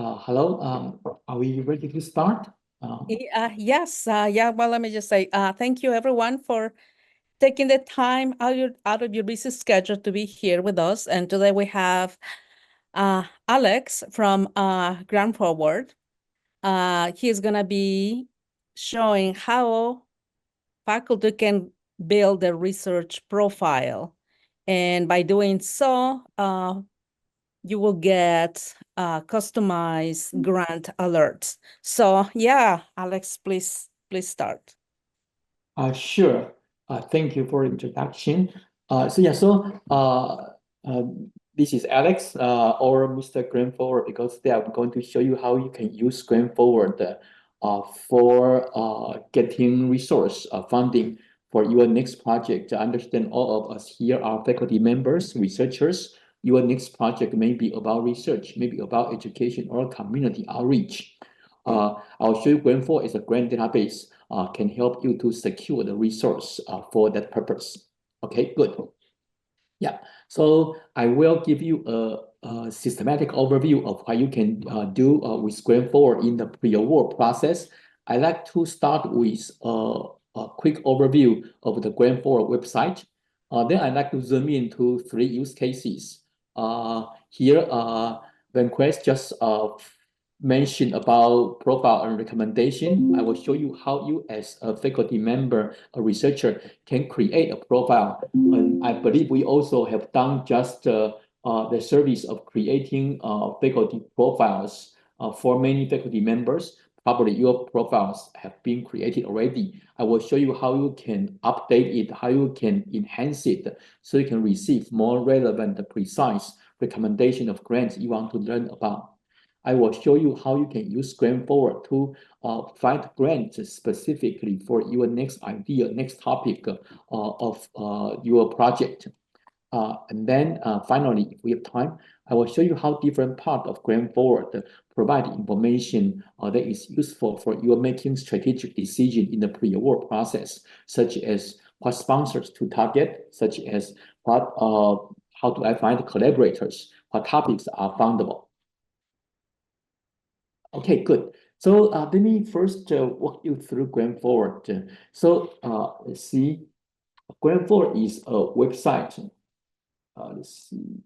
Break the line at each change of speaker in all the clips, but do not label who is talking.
Hello, are we ready to start?
Yes, well, let me just say thank you everyone for taking the time out of your busy schedule to be here with us. And today we have Alex from GrantForward. He's going to be showing how faculty can build a research profile. And by doing so, you will get customized grant alerts. So yeah, Alex, please start.
Sure. Thank you for introduction. This is Alex or Mr. GrantForward, because today I'm going to show you how you can use GrantForward for getting resource funding for your next project. I understand all of us here are faculty members, researchers. Your next project may be about research, maybe about education or community outreach. I'll show you GrantForward is a grant database. Can help you to secure the resource for that purpose. Okay, good. Yeah, so I will give you a systematic overview of what you can do with GrantForward in the pre-award process. I like to start with a quick overview of the GrantForward website. Then I like to zoom into 3 use cases. Here, when Quest just mentioned about profile and recommendation, I will show you how you as a faculty member, a researcher, can create a profile. And I believe we also have done just the service of creating faculty profiles for many faculty members. Probably your profiles have been created already. I will show you how you can update it, how you can enhance it, so you can receive more relevant, precise recommendation of grants you want to learn about. I will show you how you can use GrantForward to find grants specifically for your next idea, next topic of your project. And then finally, if we have time, I will show you how different parts of GrantForward provide information that is useful for you making strategic decision in the pre-award process, such as what sponsors to target, such as what how do I find collaborators, what topics are fundable. Okay, good. So let me first walk you through GrantForward. Let's see. GrantForward is a website. Let's see.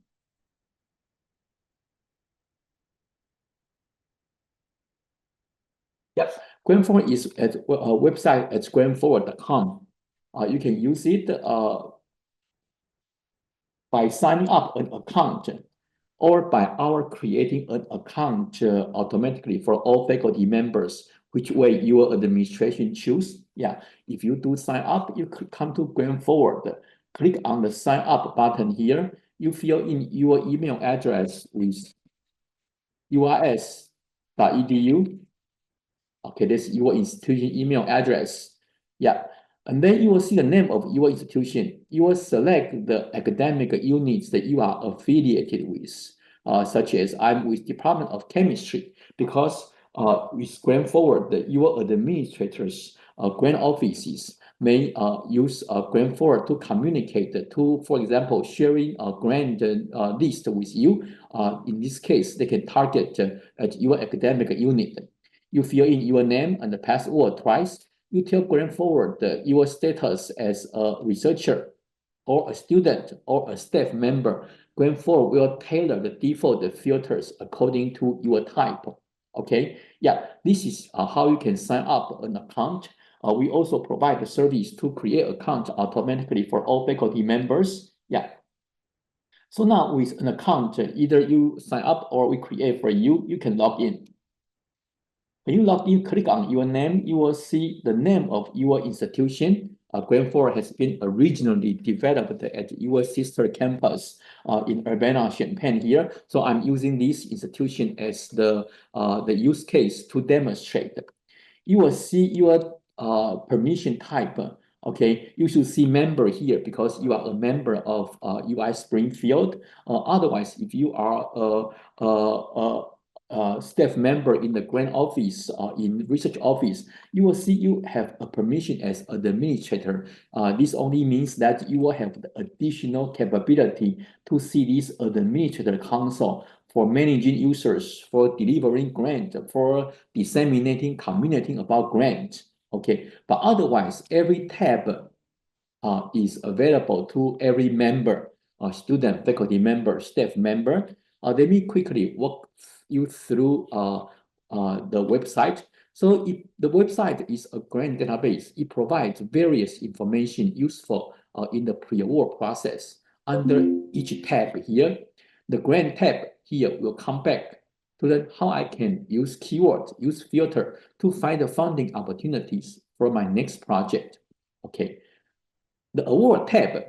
Yes, GrantForward is at a website at grantforward.com. You can use it by signing up an account, or by our creating an account automatically for all faculty members, which way your administration choose. Yeah, if you do sign up, you could come to GrantForward, click on the sign up button here. You fill in your email address with uis.edu. Okay, this is your institution email address. Yeah, and then you will see the name of your institution. You will select the academic units that you are affiliated with, such as I'm with Department of Chemistry, because with GrantForward, your administrators, grant offices may use GrantForward to communicate to, for example, sharing a grant list with you. In this case, they can target at your academic unit. You fill in your name and the password twice. You tell GrantForward your status as a researcher or a student or a staff member. GrantForward will tailor the default filters according to your type. Okay, yeah, this is how you can sign up an account. We also provide the service to create accounts automatically for all faculty members. Yeah. So now with an account, either you sign up or we create for you, you can log in. When you log in, click on your name, you will see the name of your institution. GrantForward has been originally developed at your sister campus in Urbana-Champaign here. So I'm using this institution as the use case to demonstrate. You will see your permission type. Okay, you should see member here because you are a member of UIS Springfield. Otherwise, if you are staff member in the grant office, in research office, you will see you have a permission as an administrator. This only means that you will have the additional capability to see this administrator console for managing users, for delivering grant, for disseminating, communicating about grant. Okay, but otherwise, every tab is available to every member, student, faculty member, staff member. Let me quickly walk you through the website. So if the website is a grant database, it provides various information useful in the pre-award process. Under each tab here, the grant tab here will come back to learn how I can use keywords, use filter to find the funding opportunities for my next project. Okay. The award tab,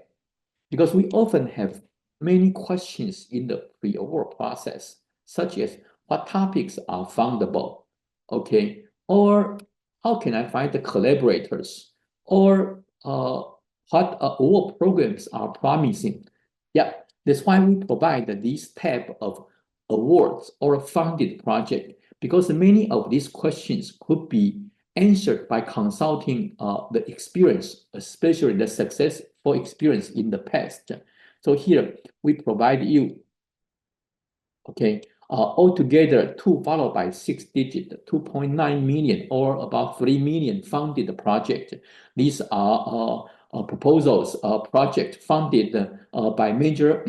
because we often have many questions in the pre-award process, such as what topics are fundable, okay, or how can I find the collaborators, or what award programs are promising. Yeah, that's why we provide this tab of awards or funded project, because many of these questions could be answered by consulting the experience, especially the successful experience in the past. So here we provide you, okay, altogether 2 followed by 6 digit, 2.9 million or about 3 million funded project. These are proposals, project funded by major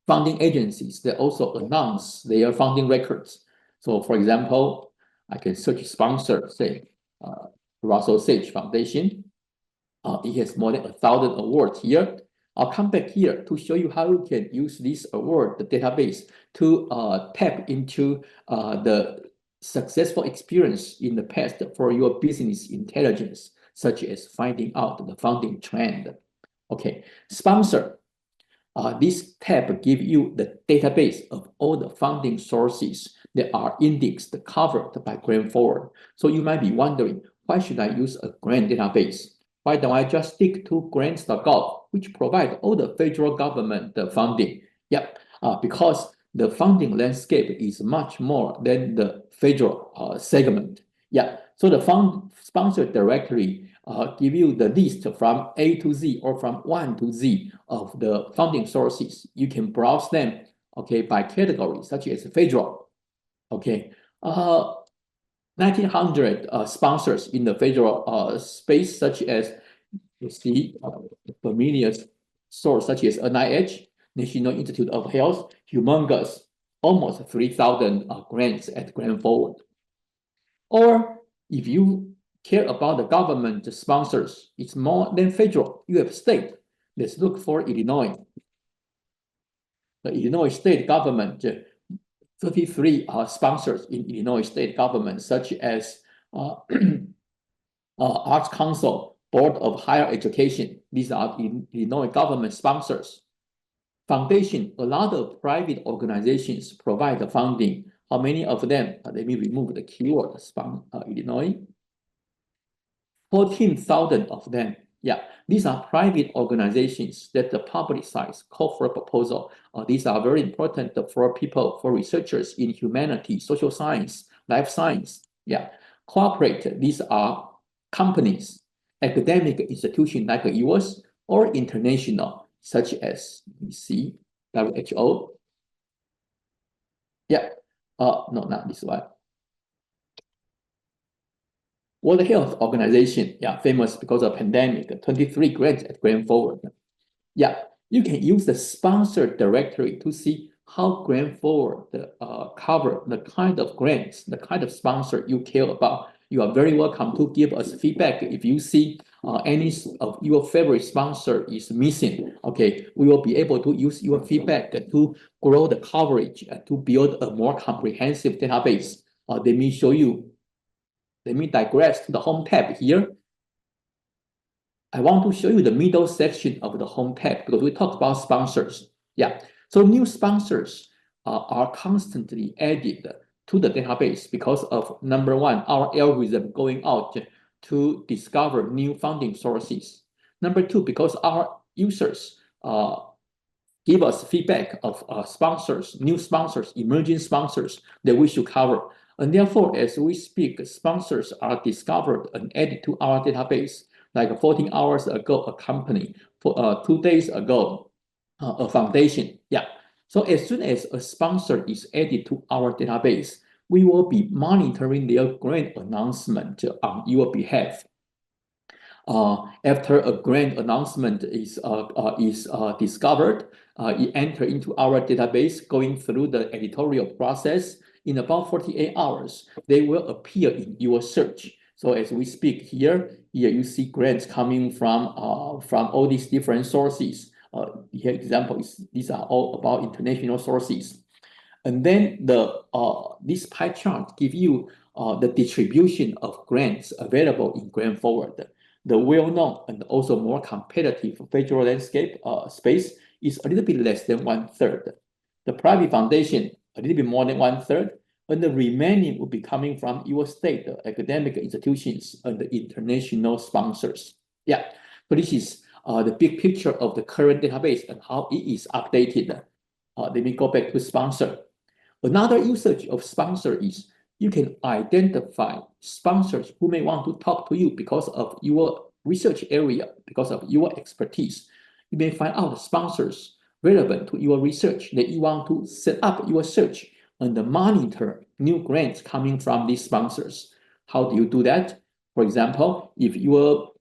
funding agencies that also announce their funding records. So for example, I can search sponsor, say, Russell Sage Foundation. It has more than 1,000 awards here. I'll come back here to show you how you can use this award, the database, to tap into the successful experience in the past for your business intelligence, such as finding out the funding trend. Okay, sponsor. This tab gives you the database of all the funding sources that are indexed, covered by GrantForward. So you might be wondering, why should I use a grant database? Why don't I just stick to grants.gov, which provide all the federal government funding? Yep, because the funding landscape is much more than the federal segment. Yeah, so the sponsor directory give you the list from A to Z or from 1 to Z of the funding sources. You can browse them, okay, by category, such as federal, okay. 1,900 sponsors in the federal space, such as, you see, familiar source such as NIH, National Institute of Health, humongous, almost 3,000 grants at GrantForward. Or if you care about the government sponsors, it's more than federal. You have state. Let's look for Illinois. The Illinois state government, 33 sponsors in Illinois state government, such as Arts Council, Board of Higher Education. These are Illinois government sponsors. Foundation, a lot of private organizations provide the funding. How many of them? Let me remove the keyword, Illinois. 14,000 of them. Yeah, these are private organizations that publicize corporate proposal. These are very important for people, for researchers in humanity, social science, life science. Yeah, corporate, these are companies, academic institutions like yours, or international, such as, you see, WHO. Yeah, no, not this one. World Health Organization, yeah, famous because of pandemic, 23 grants at GrantForward. Yeah, you can use the sponsor directory to see how GrantForward cover the kind of grants, the kind of sponsor you care about. You are very welcome to give us feedback if you see any of your favorite sponsor is missing. Okay, we will be able to use your feedback to grow the coverage, to build a more comprehensive database. Let me show you. Let me digress to the home tab here. I want to show you the middle section of the home tab because we talked about sponsors. Yeah, so new sponsors are constantly added to the database because of, number one, our algorithm going out to discover new funding sources. Number two, because our users give us feedback of sponsors, new sponsors, emerging sponsors that we should cover. And therefore, as we speak, sponsors are discovered and added to our database. Like 14 hours ago, a company, for 2 days ago, a foundation. Yeah, So as soon as a sponsor is added to our database, we will be monitoring their grant announcement on your behalf. After a grant announcement is discovered, it enters into our database, going through the editorial process. In about 48 hours, they will appear in your search. So as we speak here you see grants coming from all these different sources. Here example these are all about international sources. And then this pie chart give you the distribution of grants available in GrantForward. The well-known and also more competitive federal landscape space is a little bit less than 1/3. The private foundation, a little bit more than 1/3, and the remaining will be coming from your state academic institutions and the international sponsors. Yeah, so this is the big picture of the current database and how it is updated. Let me go back to sponsor. Another usage of sponsor is you can identify sponsors who may want to talk to you because of your research area, because of your expertise. You may find out sponsors relevant to your research that you want to set up your search and monitor new grants coming from these sponsors. How do you do that? For example, if your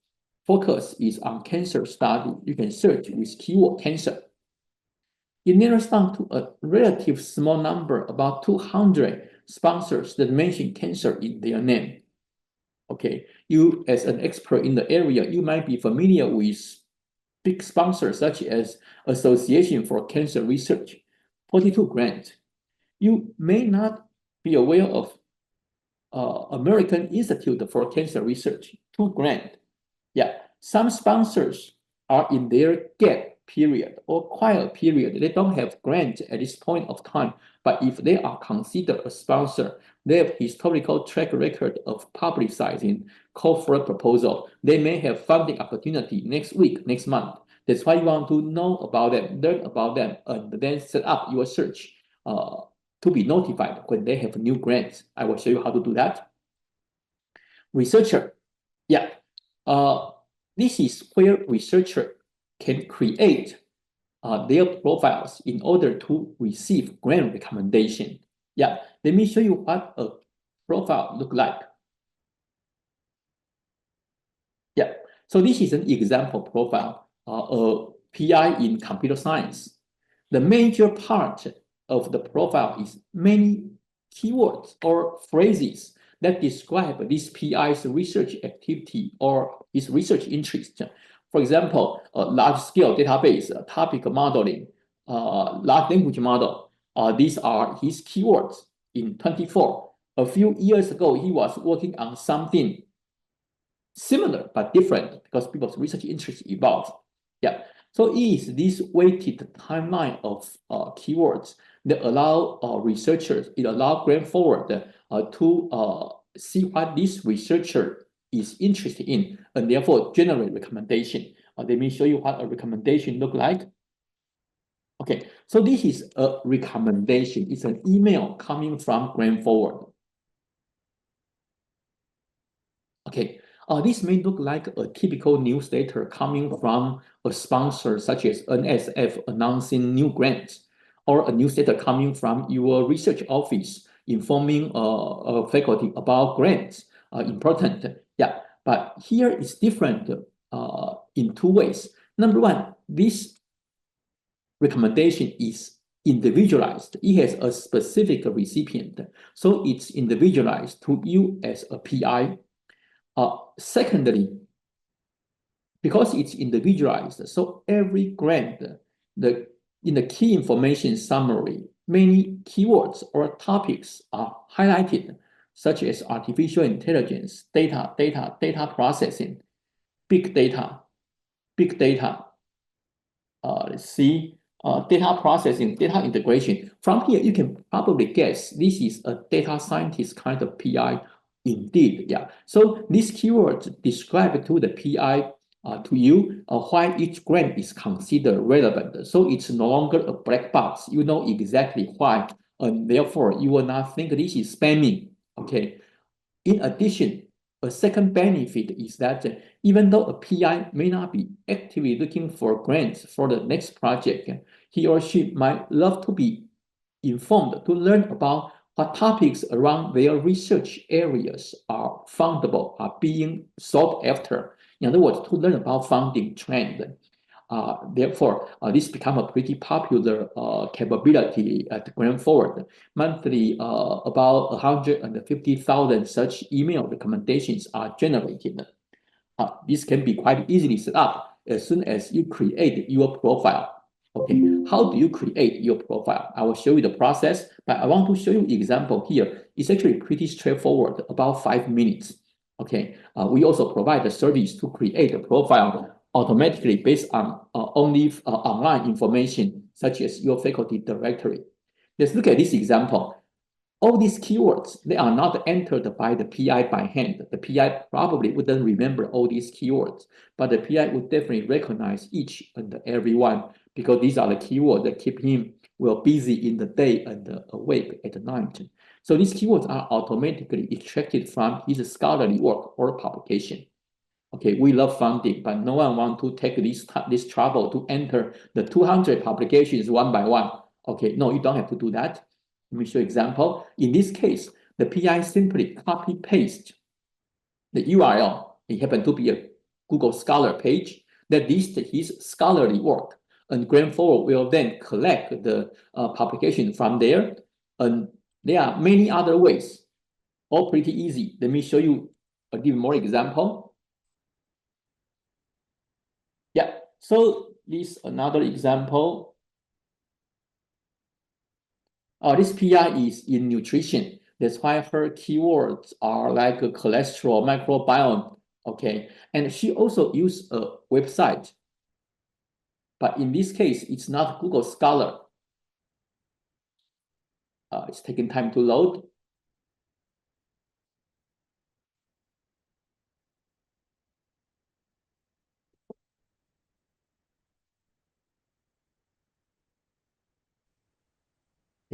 focus is on cancer study, you can search with keyword cancer. It narrows down to a relative small number, about 200 sponsors that mention cancer in their name. Okay, you as an expert in the area, you might be familiar with big sponsors such as Association for Cancer Research, 42 grants. You may not be aware of American Institute for Cancer Research, 2 grants. Yeah, some sponsors are in their gap period or quiet period. They don't have grants at this point of time, but if they are considered a sponsor, they have historical track record of publicizing call for a proposal. They may have funding opportunity next week, next month. That's why you want to know about them, learn about them, and then set up your search to be notified when they have new grants. I will show you how to do that. Researcher, yeah. This is where researcher can create their profiles in order to receive grant recommendation. Yeah, let me show you what a profile look like. Yeah, so this is an example profile, a PI in computer science. The major part of the profile is many keywords or phrases that describe this PI's research activity or his research interest. For example, large-scale database, topic modeling, large language model. These are his keywords in 24. A few years ago, he was working on something similar but different because people's research interest evolves. Yeah, so it is this weighted timeline of keywords that allow researchers, it allows GrantForward to see what this researcher is interested in and therefore generate recommendation. Let me show you what a recommendation look like. Okay, so this is a recommendation. It's an email coming from GrantForward. Okay, this may look like a typical newsletter coming from a sponsor such as NSF announcing new grants, or a newsletter coming from your research office informing faculty about grants. Important, yeah. But here it's different in 2 ways. Number one, this recommendation is individualized. It has a specific recipient, so it's individualized to you as a PI. Secondly, because it's individualized, so every grant, in the key information summary, many keywords or topics are highlighted, such as artificial intelligence, data processing, big data. Let's see, data processing, data integration. From here, you can probably guess this is a data scientist kind of PI. Indeed, yeah. So these keywords describe to the PI, to you, why each grant is considered relevant. So it's no longer a black box. You know exactly why, and therefore you will not think this is spamming. Okay. In addition, A second benefit is that even though a PI may not be actively looking for grants for the next project, he or she might love to be informed to learn about what topics around their research areas are fundable, are being sought after. In other words, to learn about funding trend. Therefore, this become a pretty popular capability at GrantForward. Monthly, about 150,000 such email recommendations are generated. This can be quite easily set up as soon as you create your profile. Okay, how do you create your profile? I will show you the process, but I want to show you an example here. It's actually pretty straightforward, about 5 minutes. Okay, we also provide a service to create a profile automatically based on only online information, such as your faculty directory. Let's look at this example. All these keywords, they are not entered by the PI by hand. The PI probably wouldn't remember all these keywords, but the PI would definitely recognize each and every one because these are the keywords that keep him well busy in the day and awake at night. So these keywords are automatically extracted from his scholarly work or publication. Okay, we love funding, but no one wants to take this trouble to enter the 200 publications one by one. Okay, no, you don't have to do that. Let me show you example. In this case, the PI simply copy paste the URL. It happened to be a Google Scholar page that lists his scholarly work. And GrantForward will then collect the publication from there. And there are many other ways, all pretty easy. Let me show you, give more example. Yeah, so this another example. This PI is in nutrition. That's why her keywords are like cholesterol, microbiome. Okay, and she also used a website, but in this case, it's not Google Scholar. It's taking time to load.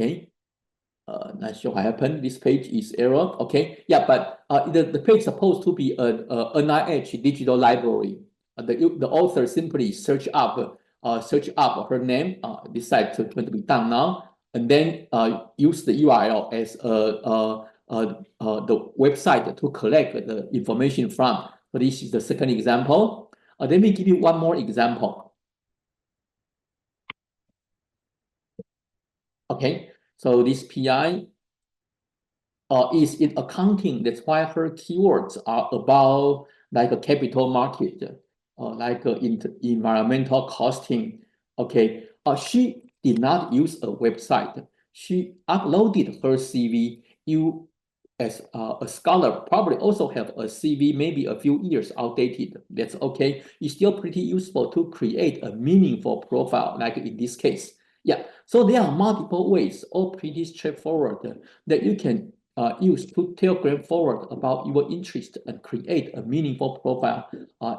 Okay. Not sure what happened. This page is error. Okay, yeah, but the page is supposed to be a NIH digital library. The author simply search up her name. This site is going to be done now, and then use the URL as the website to collect the information from. So this is the second example. Let me give you one more example. Okay, so this PI is in accounting. That's why her keywords are about like a capital market, like environmental costing. Okay, she did not use a website. She uploaded her CV. You, as a scholar, probably also have a CV, maybe a few years outdated. That's okay. It's still pretty useful to create a meaningful profile, like in this case. Yeah, so there are multiple ways, all pretty straightforward, that you can use to tell GrantForward about your interest and create a meaningful profile,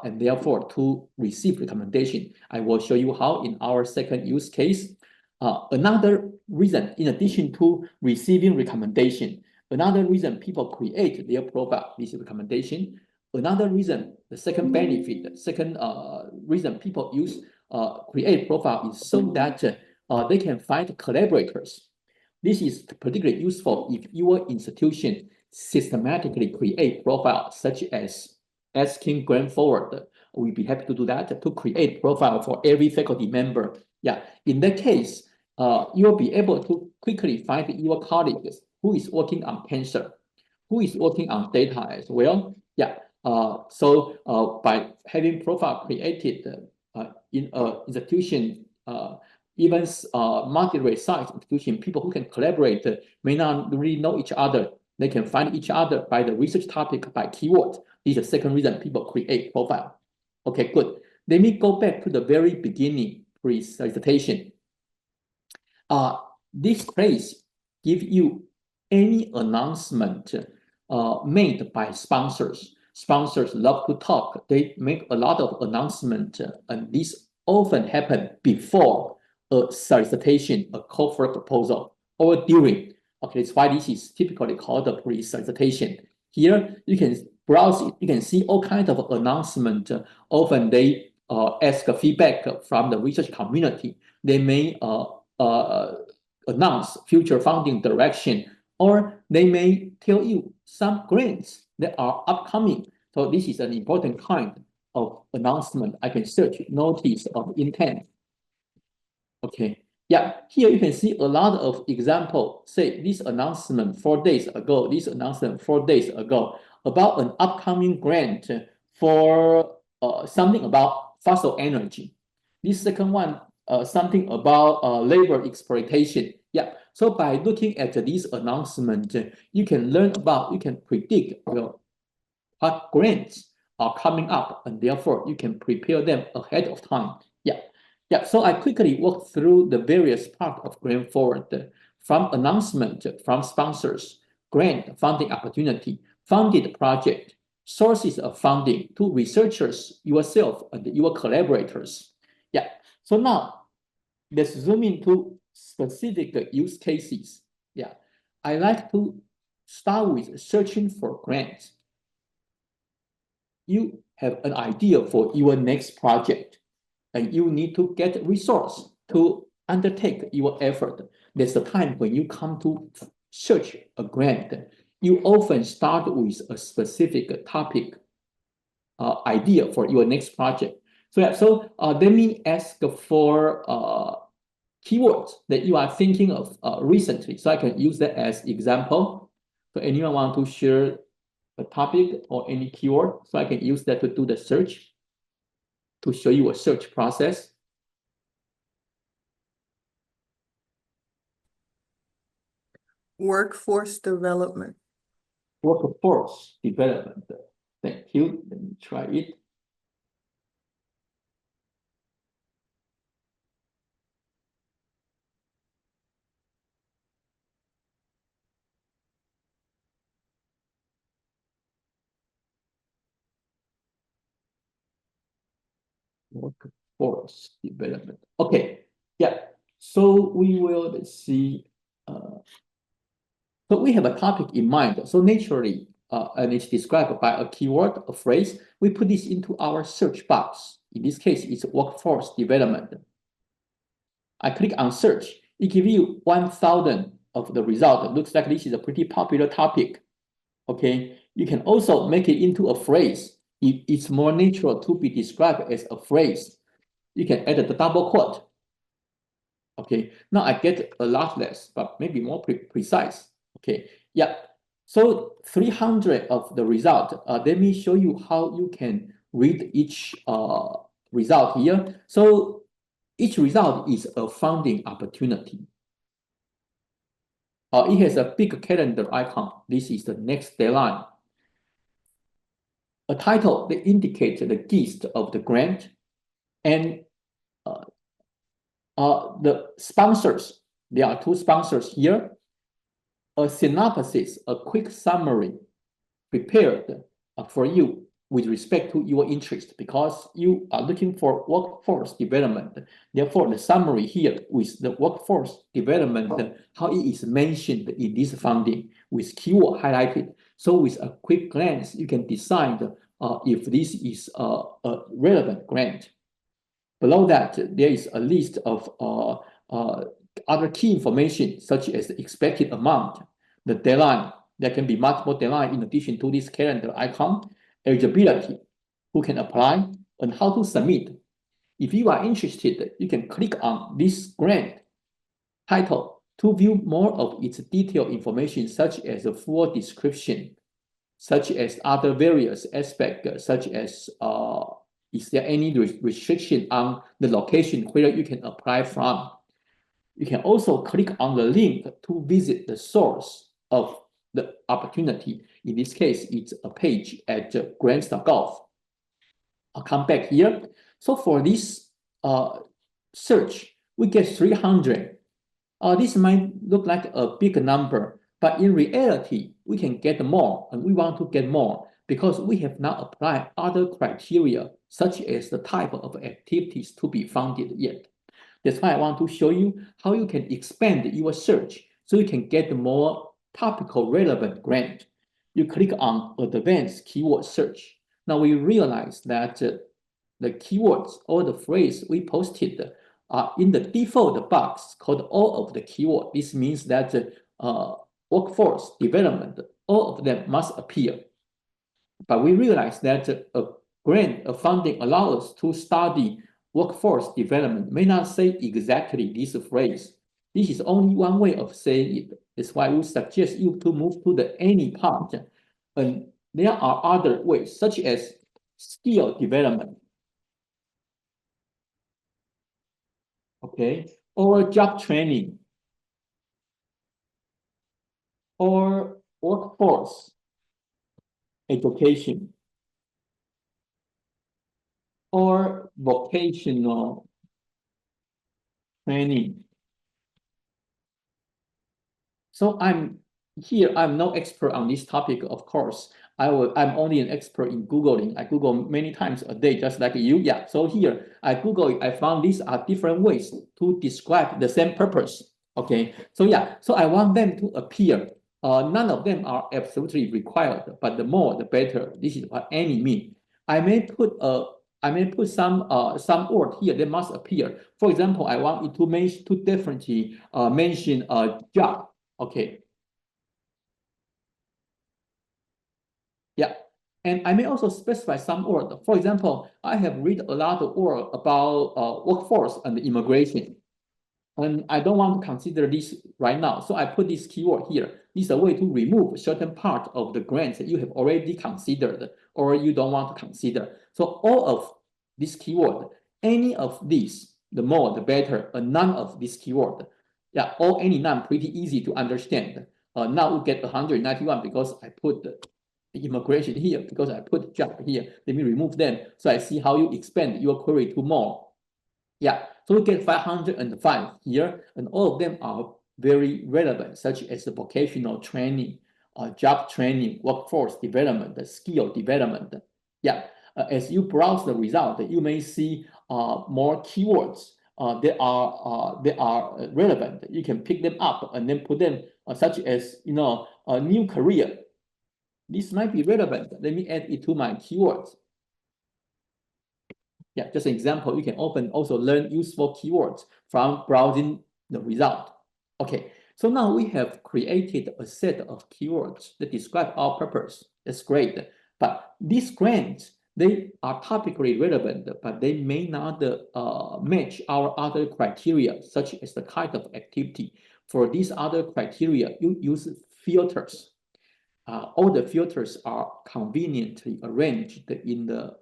and therefore to receive recommendation. I will show you how in our second use case. Another reason, in addition to receiving recommendation, another reason people create their profile, this recommendation. Another reason, the second benefit, the second reason people use create profile is so that they can find collaborators. This is particularly useful if your institution systematically create profiles, such as asking GrantForward. We'd be happy to do that, to create profile for every faculty member. Yeah, in that case, you'll be able to quickly find your colleagues who is working on cancer, who is working on data as well. Yeah, so by having profile created in an institution, even moderate size institution, people who can collaborate may not really know each other. They can find each other by the research topic, by keyword. This is the second reason people create profile. Okay, good. Let me go back to the very beginning, pre-solicitation. This place give you any announcement made by sponsors. Sponsors love to talk. They make a lot of announcement, and this often happen before a solicitation, a call for a proposal, or during. Okay, that's why this is typically called a pre-solicitation. Here, you can browse it, you can see all kinds of announcements. Often they ask feedback from the research community. They may announce future funding direction, or they may tell you some grants that are upcoming. So this is an important kind of announcement. I can search notice of intent. Okay. Yeah, here you can see a lot of example. Say this announcement 4 days ago, this announcement 4 days ago about an upcoming grant for something about fossil energy. This second one, something about labor exploitation. Yeah. So by looking at this announcement, you can learn about, you can predict what grants are coming up, and therefore you can prepare them ahead of time. Yeah. Yeah, so I quickly walk through the various parts of GrantForward, from announcement from sponsors, grant funding opportunity, funded project, sources of funding, to researchers, yourself, and your collaborators. Yeah, so now let's zoom into specific use cases. Yeah, I like to start with searching for grants. You have an idea for your next project, and you need to get resource to undertake your effort. There's a time when you come to search a grant. You often start with a specific topic idea for your next project. So, yeah, let me ask for keywords that you are thinking of recently, so I can use that as example. So anyone want to share a topic or any keyword, so I can use that to do the search, to show you a search process.
Workforce development.
Workforce development. Thank you. Let me try it. Workforce development. Okay. Yeah. So we will see. So we have a topic in mind. So naturally, and it's described by a keyword, a phrase. We put this into our search box. In this case, it's workforce development. I click on search. It gives you 1,000 of the result. It looks like this is a pretty popular topic. Okay. You can also make it into a phrase. It's more natural to be described as a phrase. You can add the double quote. Okay. Now I get a lot less, but maybe more precise. Okay. Yeah. So 300 of the result. Let me show you how you can read each result here. So each result is a funding opportunity. It has a big calendar icon. This is the next deadline. A title that indicates the gist of the grant, and the sponsors. There are 2 sponsors here. A synopsis, a quick summary prepared for you with respect to your interest, because you are looking for workforce development. Therefore, the summary here with the workforce development, how it is mentioned in this funding with keyword highlighted. So with a quick glance, you can decide if this is a relevant grant. Below that, there is a list of other key information, such as the expected amount, the deadline. There can be multiple deadlines in addition to this calendar icon, eligibility, who can apply, and how to submit. If you are interested, you can click on this grant title to view more of its detailed information, such as a full description, such as other various aspects, such as is there any restriction on the location where you can apply from. You can also click on the link to visit the source of the opportunity. In this case, it's a page at grants.gov. I'll come back here. So for this search, we get 300. This might look like a big number, but in reality, we can get more, and we want to get more because we have not applied other criteria, such as the type of activities to be funded yet. That's why I want to show you how you can expand your search so you can get more topical relevant grant. you click on advanced keyword search. Now we realize that the keywords or the phrase we posted are in the default box called all of the keyword. This means that workforce development, all of them must appear. But we realize that a grant of funding allows us to study workforce development may not say exactly this phrase. This is only one way of saying it. That's why we suggest you to move to the any part. And there are other ways, such as skill development, okay, or job training, or workforce education, or vocational training. So I'm no expert on this topic, of course. I'm only an expert in Googling. I Google many times a day, just like you. Yeah. So here I Google it, I found these are different ways to describe the same purpose. Okay. So yeah, so I want them to appear. None of them are absolutely required, but the more the better. This is what any mean. I may put some word here that must appear. For example, I want it to mention to definitely mention a job. Okay. Yeah. And I may also specify some word. For example, I have read a lot of word about workforce and immigration. And I don't want to consider this right now. So I put this keyword here. This is a way to remove certain part of the grants that you have already considered or you don't want to consider. So all of this keyword, any of these, the more, the better, and none of this keyword. Yeah, or any none, pretty easy to understand. Now we get 191 because I put the immigration here, because I put job here. Let me remove them. So I see how you expand your query to more. Yeah, so we get 505 here, and all of them are very relevant, such as the vocational training, job training, workforce development, the skill development. Yeah, as you browse the result, you may see more keywords that are relevant. You can pick them up and then put them, such as a new career. This might be relevant. Let me add it to my keywords. Yeah, just an example, you can also learn useful keywords from browsing the result. Okay, so now we have created a set of keywords that describe our purpose. That's great. But these grants, they are topically relevant, but they may not match our other criteria, such as the kind of activity. For these other criteria, you use filters. All the filters are conveniently arranged in the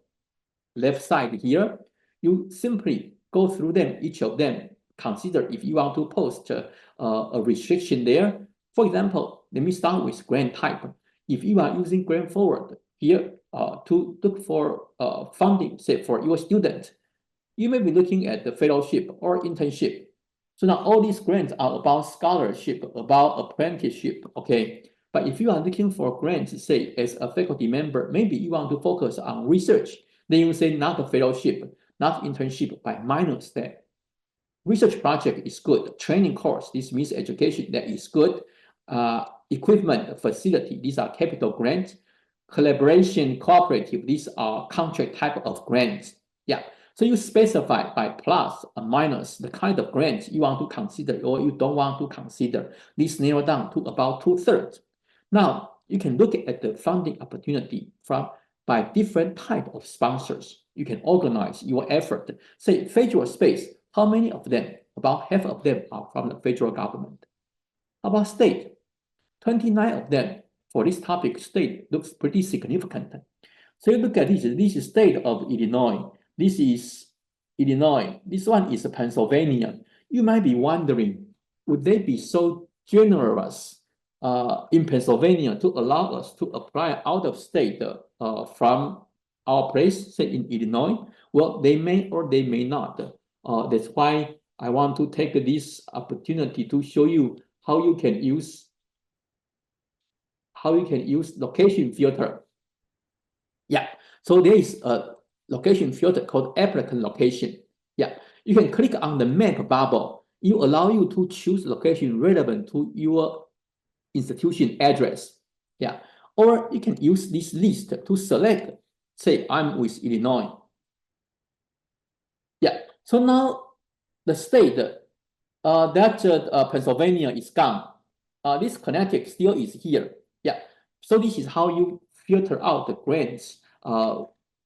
left side here. You simply go through them, each of them, consider if you want to post a restriction there. For example, let me start with grant type. If you are using GrantForward here to look for funding, say for your student, you may be looking at the fellowship or internship. So now all these grants are about scholarship, about apprenticeship, okay? But if you are looking for grants, say as a faculty member, maybe you want to focus on research, then you say not a fellowship, not internship, but minus that. Research project is good. Training course, this means education, that is good. Equipment, facility, these are capital grants. Collaboration, cooperative, these are contract type of grants. Yeah. So you specify by plus or minus the kind of grants you want to consider or you don't want to consider. This narrow down to about 2/3. Now you can look at the funding opportunity by different type of sponsors. You can organize your effort. Say federal space, how many of them? About half of them are from the federal government. How about state? 29 of them. For this topic, state looks pretty significant. So you look at this is state of Illinois. This is Illinois. This one is Pennsylvania. You might be wondering, would they be so generous in Pennsylvania to allow us to apply out of state from our place, say in Illinois? Well, they may or they may not. That's why I want to take this opportunity to show you how you can use location filter. Yeah, so there is a location filter called applicant location. Yeah, you can click on the map bubble. It allow you to choose location relevant to your institution address. Yeah, Or you can use this list to select, say, I'm with Illinois. Yeah, so now the state that Pennsylvania is gone. This Connecticut still is here. Yeah, so this is how you filter out the grants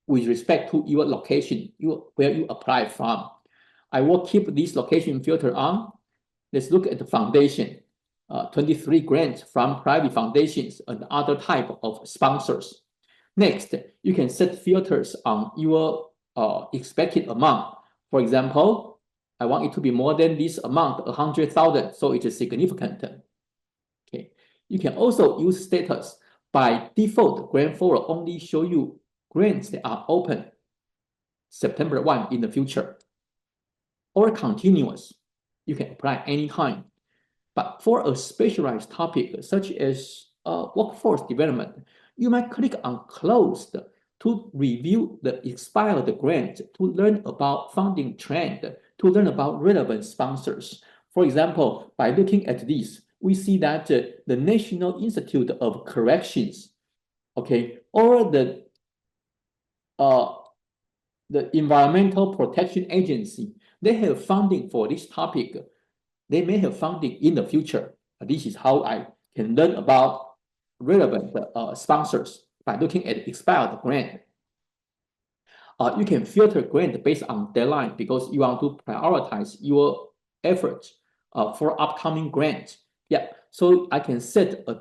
with respect to your location, where you apply from. I will keep this location filter on. Let's look at the foundation. 23 grants from private foundations and other type of sponsors. Next, you can set filters on your expected amount. For example, I want it to be more than this amount, 100,000, so it is significant. Okay, you can also use status. By default, GrantForward only show you grants that are open September 1 in the future, or continuous. You can apply anytime. But for a specialized topic, such as workforce development, you might click on closed to review the expired grant, to learn about funding trend, to learn about relevant sponsors. For example, by looking at this, we see that the National Institute of Corrections, okay, or the Environmental Protection Agency, they have funding for this topic. They may have funding in the future. This is how I can learn about relevant sponsors by looking at expired grant. You can filter grant based on deadline because you want to prioritize your efforts for upcoming grants. Yeah, so I can set a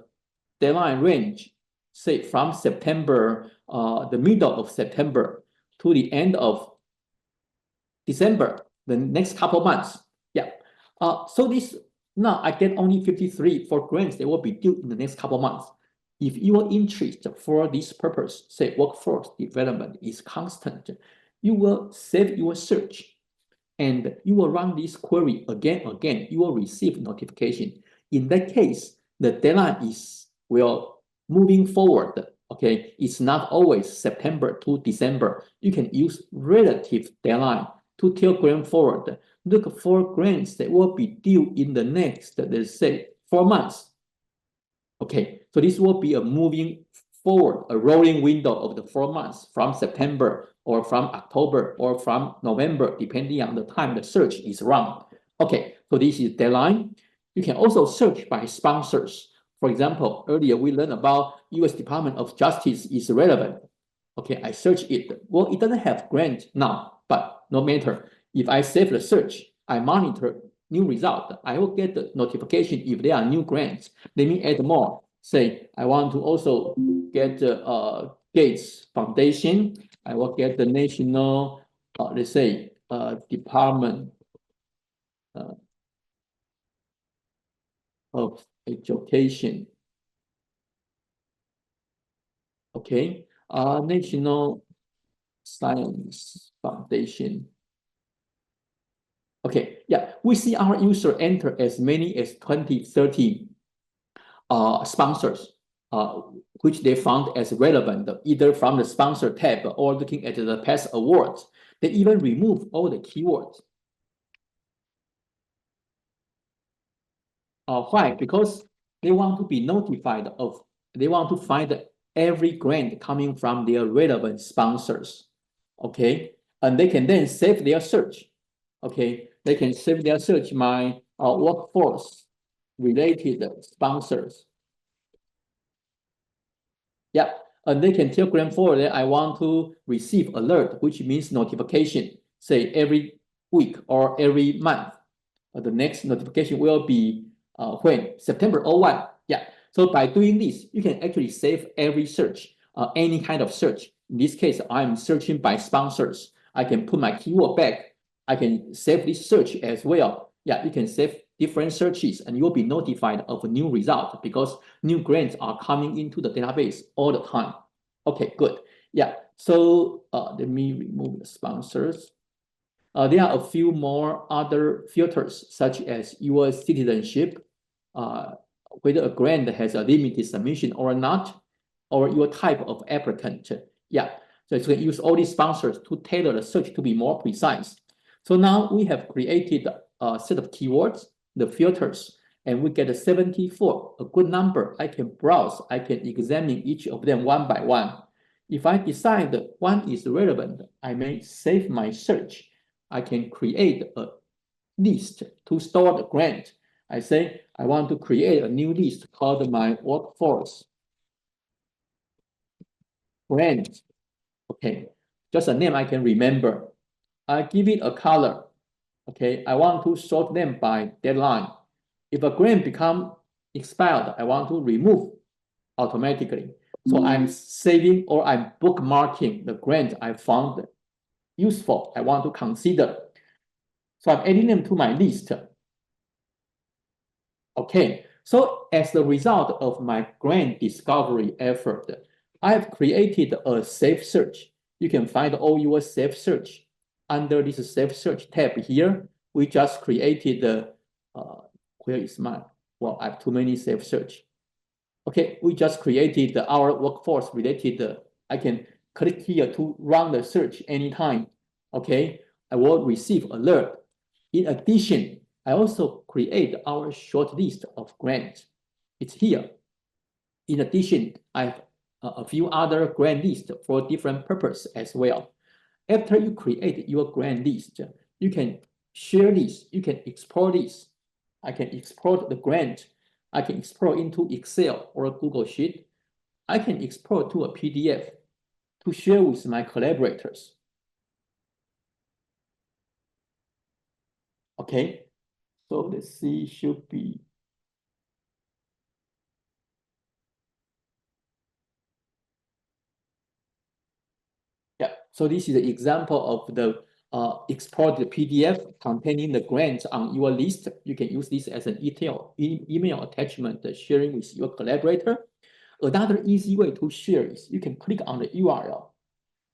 deadline range, say from September, the middle of September to the end of December, the next couple months. Yeah. So this now I get only 53 for grants that will be due in the next couple months. If your interest for this purpose, say workforce development, is constant, you will save your search and you will run this query again. You will receive notification. In that case, the deadline is moving forward. Okay, it's not always September to December. You can use relative deadline to tell GrantForward, look for grants that will be due in the next, let's say, 4 months. Okay, so this will be a moving forward, a rolling window of the 4 months from September or from October or from November, depending on the time the search is run. Okay, so this is deadline. You can also search by sponsors. For example, earlier we learned about US Department of Justice is relevant. Okay, I search it. Well, it doesn't have grant now, but no matter. If I save the search, I monitor new result. I will get the notification if there are new grants. Let me add more. Say, I want to also get Gates Foundation. I will get the National, let's say, Department of Education. Okay, National Science Foundation. Okay, yeah, we see our user enter as many as 20, 30 sponsors, which they found as relevant, either from the sponsor tab or looking at the past awards. They even remove all the keywords. Why? Because they want to be notified of, they want to find every grant coming from their relevant sponsors. Okay, and they can then save their search. Okay, they can save their search, my workforce related sponsors. Yeah, and they can tell GrantForward that I want to receive alert, which means notification, say every week or every month. The next notification will be when? September 01. Yeah, so by doing this, you can actually save every search, any kind of search. In this case, I'm searching by sponsors. I can put my keyword back. I can save this search as well. Yeah, you can save different searches and you'll be notified of a new result because new grants are coming into the database all the time. Okay, good. Yeah, so let me remove the sponsors. There are a few more other filters, such as your citizenship, whether a grant has a limited submission or not, or your type of applicant. Yeah, so you can use all these sponsors to tailor the search to be more precise. So now we have created a set of keywords, the filters, and we get a 74, a good number. I can browse, I can examine each of them one by one. If I decide that one is relevant, I may save my search. I can create a list to store the grant. I say, I want to create a new list called my workforce grant. Okay, just a name I can remember. I give it a color. Okay, I want to sort them by deadline. If a grant become expired, I want to remove automatically. So I'm saving or I'm bookmarking the grant I found useful, I want to consider. So I'm adding them to my list. Okay, so as the result of my grant discovery effort, I have created a safe search. You can find all your safe search under this safe search tab here. We just created the, where is mine? Well, I have too many safe search. Okay, we just created our workforce related. I can click here to run the search anytime. Okay, I will receive alert. In addition, I also create our short list of grants. It's here. In addition, I have a few other grant lists for different purposes as well. After you create your grant list, you can share this, you can export this. I can export the grant. I can export into Excel or a Google Sheet. I can export to a PDF to share with my collaborators. Okay, so let's see, should be. Yeah, so this is an example of the exported PDF containing the grants on your list. You can use this as an email attachment sharing with your collaborator. Another easy way to share is you can click on the URL.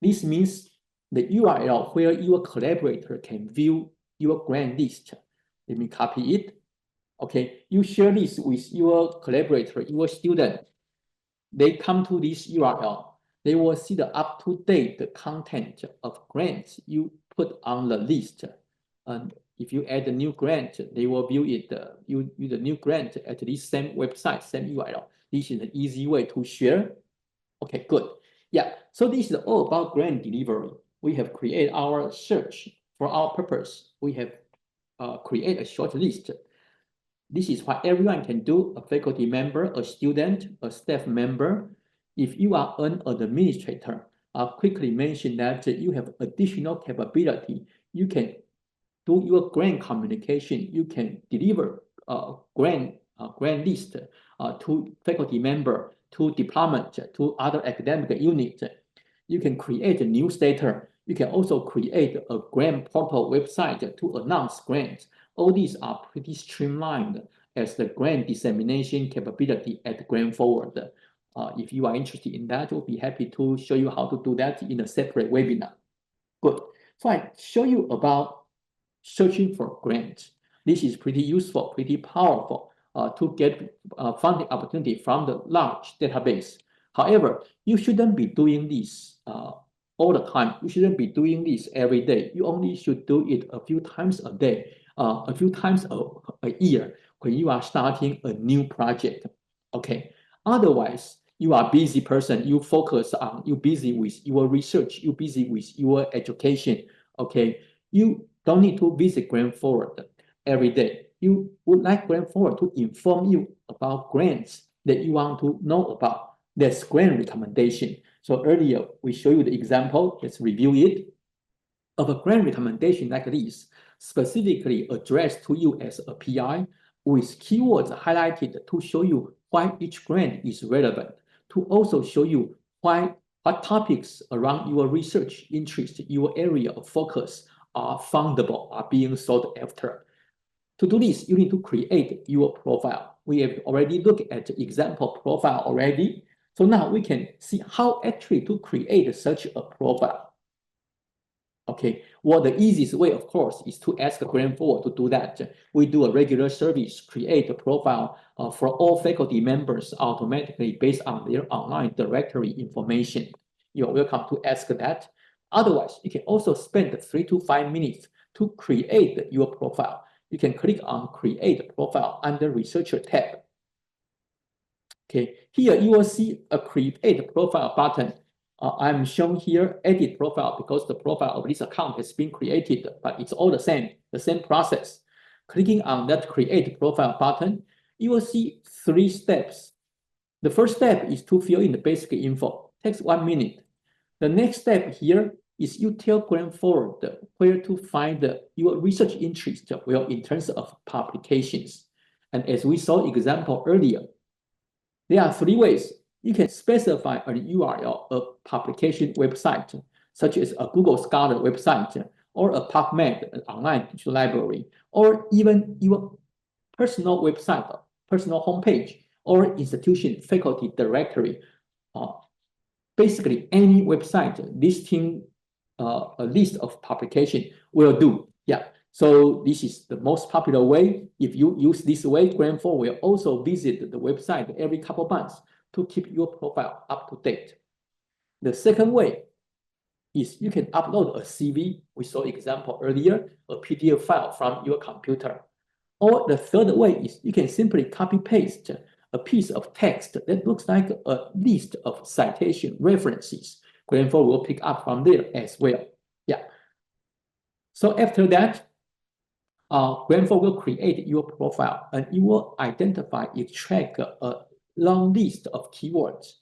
This means the URL where your collaborator can view your grant list. Let me copy it. Okay, you share this with your collaborator, your student. They come to this URL. They will see the up-to-date content of grants you put on the list. And if you add a new grant, they will view it, use the new grant at this same website, same URL. This is an easy way to share. Okay, good. Yeah, so this is all about grant delivery. We have created our search for our purpose. We have created a short list. This is what everyone can do, a faculty member, a student, a staff member. If you are an administrator, I'll quickly mention that you have additional capability. You can do your grant communication. You can deliver grant list to faculty member, to department, to other academic units. You can create a newsletter. You can also create a grant portal website to announce grants. All these are pretty streamlined as the grant dissemination capability at GrantForward. If you are interested in that, we'll be happy to show you how to do that in a separate webinar. Good. So I show you about searching for grants. This is pretty useful, pretty powerful to get funding opportunity from the large database. However, you shouldn't be doing this all the time. You shouldn't be doing this every day. You only should do it a few times a day, a few times a year when you are starting a new project. Okay. Otherwise, you are a busy person. You focus on, you busy with your research. You busy with your education. Okay. You don't need to visit GrantForward every day. You would like GrantForward to inform you about grants that you want to know about. That's grant recommendation. So earlier we showed you the example. Let's review it. Of a grant recommendation like this, specifically addressed to you as a PI, with keywords highlighted to show you why each grant is relevant, to also show you what topics around your research interest, your area of focus are fundable, are being sought after. To do this, you need to create your profile. We have already looked at the example profile already. So now we can see how actually to create such a profile. Okay, well, the easiest way, of course, is to ask GrantForward to do that. We do a regular service, create a profile for all faculty members automatically based on their online directory information. You're welcome to ask that. Otherwise, you can also spend 3 to 5 minutes to create your profile. you can click on Create Profile under Researcher tab. Okay, here you will see a Create Profile button. I'm showing here Edit Profile because the profile of this account has been created, but it's all the same process. Clicking on that Create Profile button, you will see 3 steps. The first step is to fill in the basic info. Takes 1 minute. The next step here is you tell GrantForward where to find your research interest well in terms of publications. And as we saw example earlier, there are 3 ways. You can specify a URL, a publication website, such as a Google Scholar website, or a PubMed, an online digital library, or even your personal website, personal homepage, or institution faculty directory. Basically, any website listing a list of publication will do. Yeah. So this is the most popular way. If you use this way, GrantForward will also visit the website every couple months to keep your profile up to date. The second way is you can upload a CV. We saw example earlier, a PDF file from your computer. Or the third way is you can simply copy paste a piece of text that looks like a list of citation references. GrantForward will pick up from there as well. Yeah. So after that, GrantForward will create your profile and you will identify, extract a long list of keywords.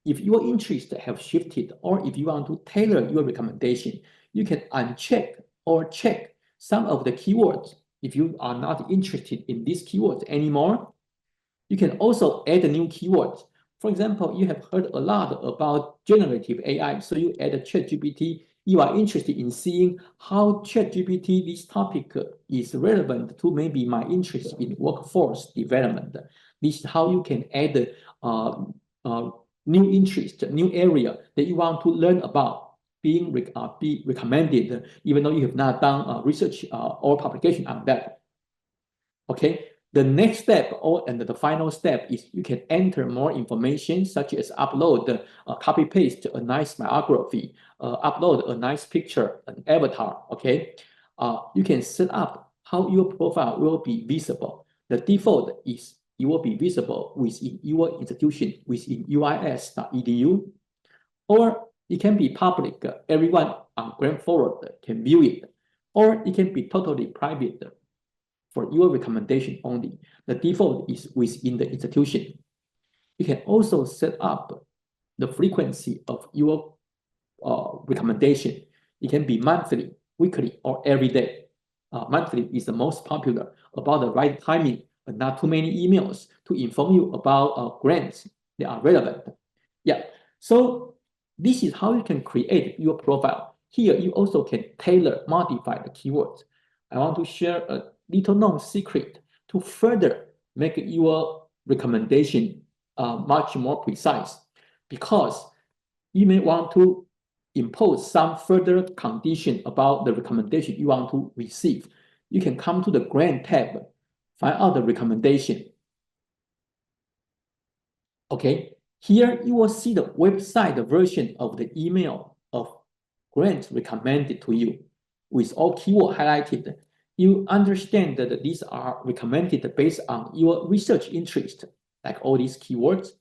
If your interests have shifted or if you want to tailor your recommendation, you can uncheck or check some of the keywords. If you are not interested in these keywords anymore, you can also add new keywords. For example, you have heard a lot about generative AI, so you add a ChatGPT. You are interested in seeing how ChatGPT, this topic, is relevant to maybe my interest in workforce development. This is how you can add new interest, new area that you want to learn about, be recommended, even though you have not done research or publication on that. Okay. The next step and the final step is you can enter more information such as upload, copy paste a nice biography, upload a nice picture, an avatar. Okay, you can set up how your profile will be visible. The default is it will be visible within your institution, within UIS.edu, or it can be public. Everyone on GrantForward can view it, or it can be totally private for your recommendation only. The default is within the institution. You can also set up the frequency of your recommendation. It can be monthly, weekly, or every day. Monthly is the most popular, about the right timing and not too many emails to inform you about grants that are relevant. Yeah, so this is how you can create your profile. Here, you also can tailor, modify the keywords. I want to share a little known secret to further make your recommendation much more precise, because you may want to impose some further condition about the recommendation you want to receive. You can come to the Grant tab, find out the recommendation. Okay, here you will see the website version of the email of grant recommended to you with all keywords highlighted. You understand that these are recommended based on your research interest, like all these keywords,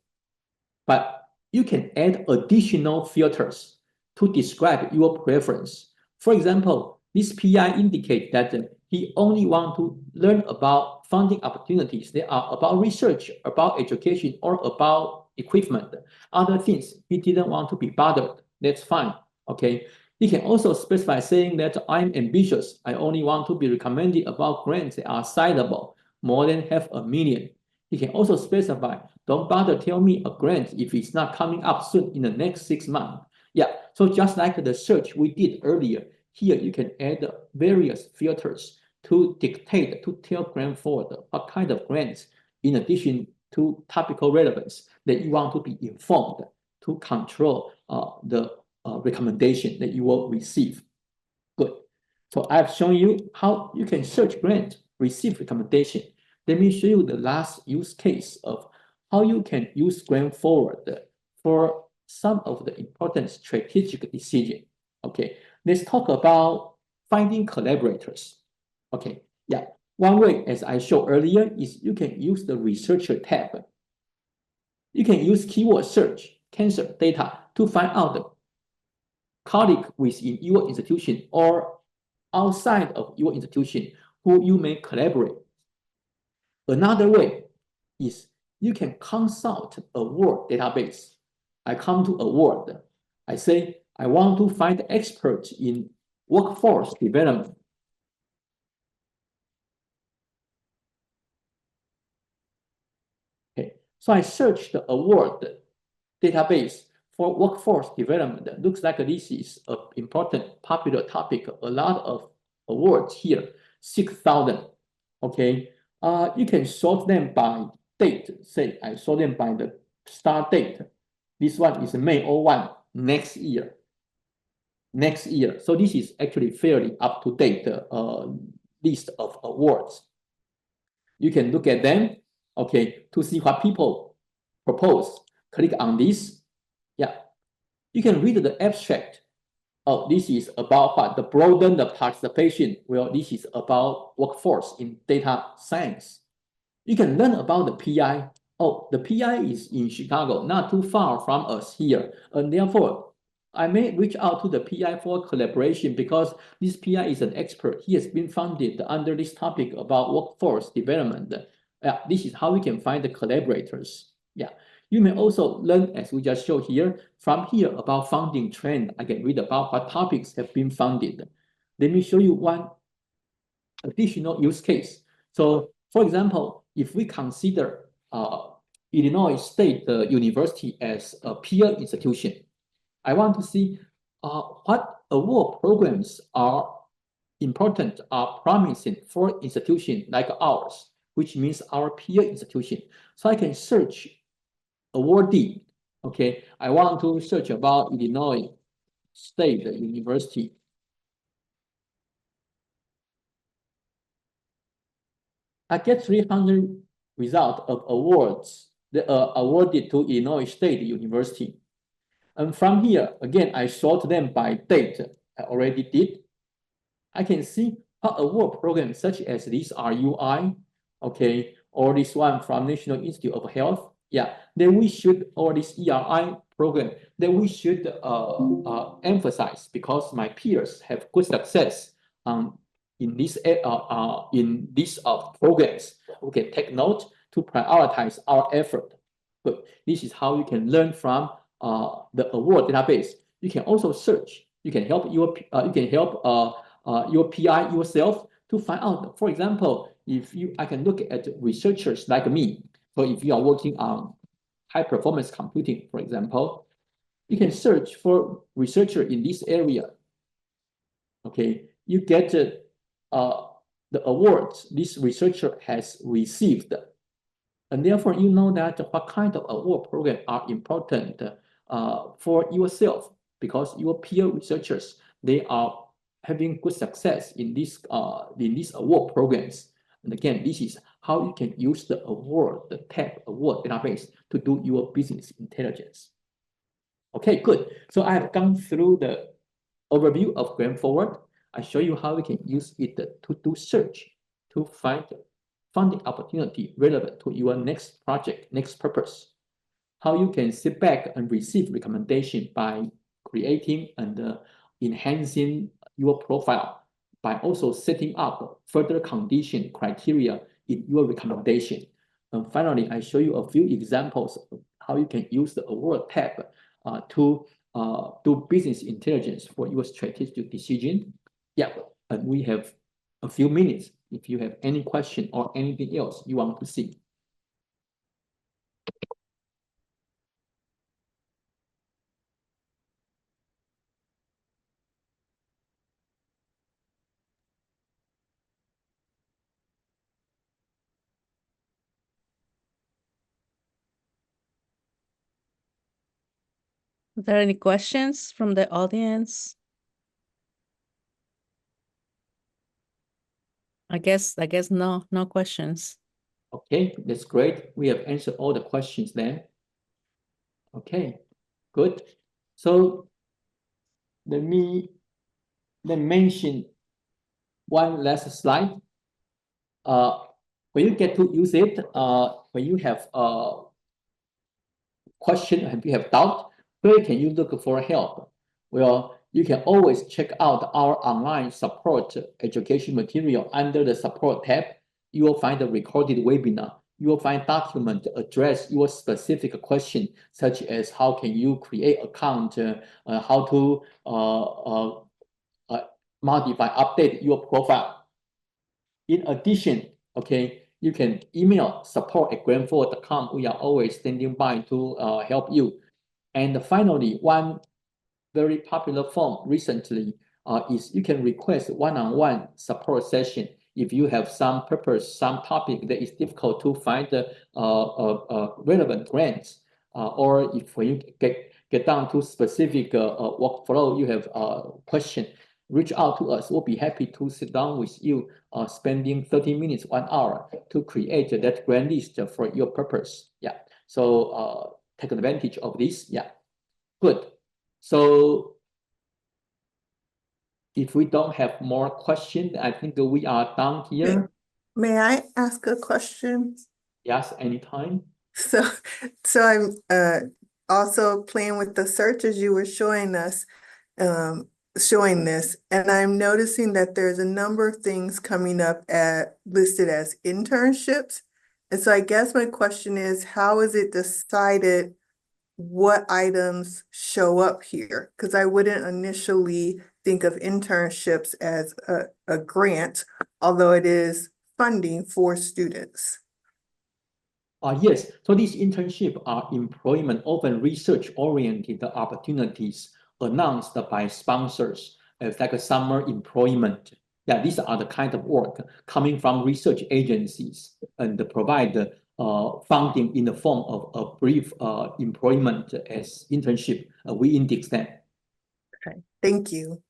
but you can add additional filters to describe your preference. For example, this PI indicates that he only wants to learn about funding opportunities that are about research, about education, or about equipment. Other things he didn't want to be bothered. That's fine. Okay. You can also specify saying that I'm ambitious. I only want to be recommended about grants that are citable, more than 500,000. You can also specify, don't bother tell me a grant if it's not coming up soon in the next 6 months. Yeah, so just like the search we did earlier, here you can add various filters to dictate, to tell GrantForward what kind of grants, in addition to topical relevance, that you want to be informed to control the recommendation that you will receive. Good. So I've shown you how you can search grant, receive recommendation. Let me show you the last use case of how you can use GrantForward for some of the important strategic decision. Okay, let's talk about finding collaborators. Okay, yeah. One way, as I showed earlier, is you can use the researcher tab. You can use keyword search, cancer data, to find out the colleague within your institution or outside of your institution who you may collaborate. Another way is you can consult a Word database. I come to a Word. I say, I want to find experts in workforce development. Okay, so I searched a Word database for workforce development. Looks like this is an important, popular topic. A lot of awards here, 6,000. Okay, you can sort them by date. Say I sort them by the start date. This one is May 01, next year. Next year. So this is actually fairly up to date list of awards. You can look at them, okay, to see what people propose. Click on this. Yeah. You can read the abstract. Oh, this is about what? The broaden the participation. Well, this is about workforce in data science. You can learn about the PI. Oh, the PI is in Chicago, not too far from us here. And therefore, I may reach out to the PI for collaboration because this PI is an expert. He has been funded under this topic about workforce development. This is how we can find the collaborators. Yeah. You may also learn, as we just showed here, from here about funding trend. I can read about what topics have been funded. Let me show you one additional use case. So, for example, if we consider Illinois State University as a peer institution, I want to see what award programs are important, are promising for institutions like ours, which means our peer institution. So I can search awardee. Okay, I want to search about Illinois State University. I get 300 results of awards that are awarded to Illinois State University. And from here, again, I sort them by date. I already did. I can see what award programs such as this RUI, okay, or this one from National Institute of Health. Yeah, then we should, or this ERI program, that we should emphasize because my peers have good success in these programs. We can take note to prioritize our effort. But this is how you can learn from the award database. You can also search. You can help your PI yourself to find out. For example, I can look at researchers like me. So if you are working on high performance computing, for example, you can search for researcher in this area. Okay, you get the awards this researcher has received. And therefore, you know that what kind of award program are important for yourself because your peer researchers, they are having good success in these award programs. And again, this is how you can use the tab award database to do your business intelligence. Okay, good. So I have gone through the overview of GrantForward. I show you how we can use it to do search to find funding opportunity relevant to your next project, next purpose. How you can sit back and receive recommendation by creating and enhancing your profile by also setting up further condition criteria in your recommendation. And finally, I show you a few examples of how you can use the award tab to do business intelligence for your strategic decision. Yeah, and we have a few minutes if you have any question or anything else you want to see.
Are there any questions from the audience? I guess no questions.
Okay, that's great. We have answered all the questions then. Okay, good. So let me mention one last slide. when you get to use it, when you have question and you have doubt, where can you look for help? Well, you can always check out our online support education material under the support tab. You will find the recorded webinar. You will find document address your specific question, such as how can you create account, how to modify, update your profile. In addition, okay, you can email support@grantforward.com. We are always standing by to help you. And finally, one very popular form recently is you can request one-on-one support session if you have some purpose, some topic that is difficult to find the relevant grants, or if when you get down to specific workflow, you have a question, reach out to us. We'll be happy to sit down with you, spending 30 minutes, 1 hour to create that grant list for your purpose. Yeah. So take advantage of this. Yeah. Good. So if we don't have more questions, I think we are done here.
May I ask a question?
Yes, anytime.
So I'm also playing with the search as you were showing us, showing this, and I'm noticing that there's a number of things coming up listed as internships. And so I guess my question is, how is it decided what items show up here? Because I wouldn't initially think of internships as a grant, although it is funding for students.
Yes, so these internships are employment, often research-oriented opportunities announced by sponsors as like a summer employment. Yeah, these are the kind of work coming from research agencies and provide funding in the form of a brief employment as internship. We index them.
Okay, thank you.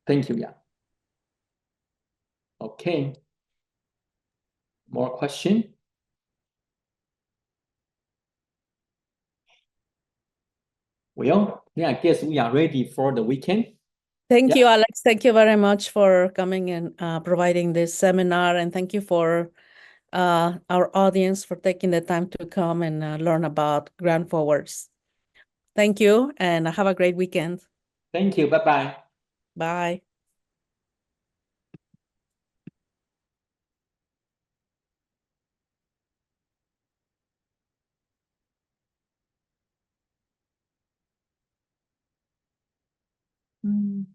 Thank you, yeah. Okay. More question? Well, yeah, I guess we are ready for the weekend.
Thank you, Alex. Thank you very much for coming and providing this seminar. And thank you for our audience for taking the time to come and learn about GrantForwards. Thank you, and have a great weekend.
Thank you. Bye-bye.
Bye.
Mm.